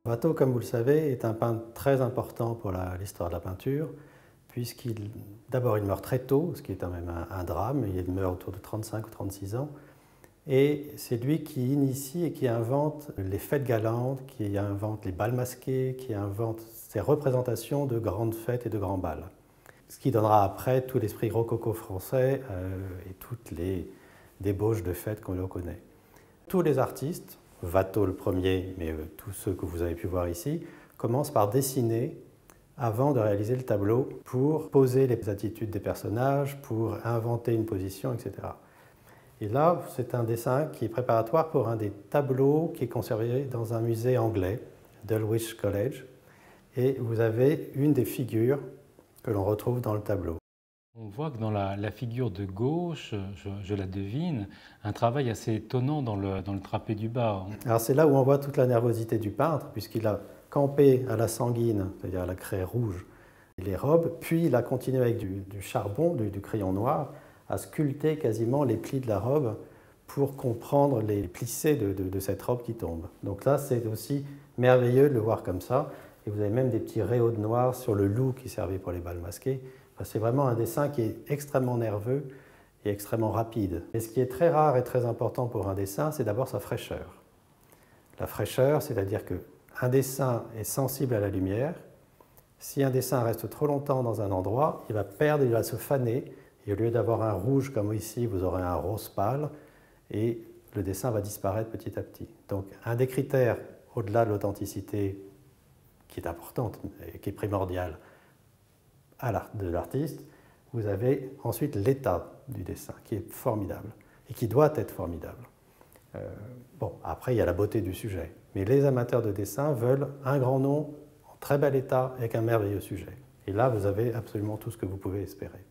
Watteau, comme vous le savez, est un peintre très important pour l'histoire de la peinture, puisqu'il, d'abord, il meurt très tôt, ce qui est quand même un drame. Il meurt autour de 35 ou 36 ans. Et c'est lui qui initie et qui invente les fêtes galantes, qui invente les bals masqués, qui invente ces représentations de grandes fêtes et de grands bals. Ce qui donnera après tout l'esprit rococo français et toutes les débauches de fêtes qu'on connaît. Tous les artistes, Watteau le premier, mais tous ceux que vous avez pu voir ici, commencent par dessiner avant de réaliser le tableau pour poser les attitudes des personnages, pour inventer une position, etc. Et là, c'est un dessin qui est préparatoire pour un des tableaux qui est conservé dans un musée anglais, Dulwich College. Et vous avez une des figures que l'on retrouve dans le tableau. On voit que dans la figure de gauche, je la devine, un travail assez étonnant dans le drapé du bas. Alors c'est là où on voit toute la nervosité du peintre, puisqu'il a campé à la sanguine, c'est-à-dire à la craie rouge, les robes, puis il a continué avec du charbon, du crayon noir, à sculpter quasiment les plis de la robe pour comprendre les plissés de cette robe qui tombe. Donc là, c'est aussi merveilleux de le voir comme ça. Et vous avez même des petits rayons de noir sur le loup qui servait pour les bals masqués. Enfin, c'est vraiment un dessin qui est extrêmement nerveux et extrêmement rapide. Et ce qui est très rare et très important pour un dessin, c'est d'abord sa fraîcheur. La fraîcheur, c'est-à-dire qu'un dessin est sensible à la lumière. Si un dessin reste trop longtemps dans un endroit, il va perdre, il va se faner. Et au lieu d'avoir un rouge comme ici, vous aurez un rose pâle et le dessin va disparaître petit à petit. Donc un des critères, au-delà de l'authenticité qui est importante et qui est primordiale de l'artiste, vous avez ensuite l'état du dessin qui est formidable et qui doit être formidable. Bon, après il y a la beauté du sujet, mais les amateurs de dessin veulent un grand nom en très bel état avec un merveilleux sujet. Et là, vous avez absolument tout ce que vous pouvez espérer.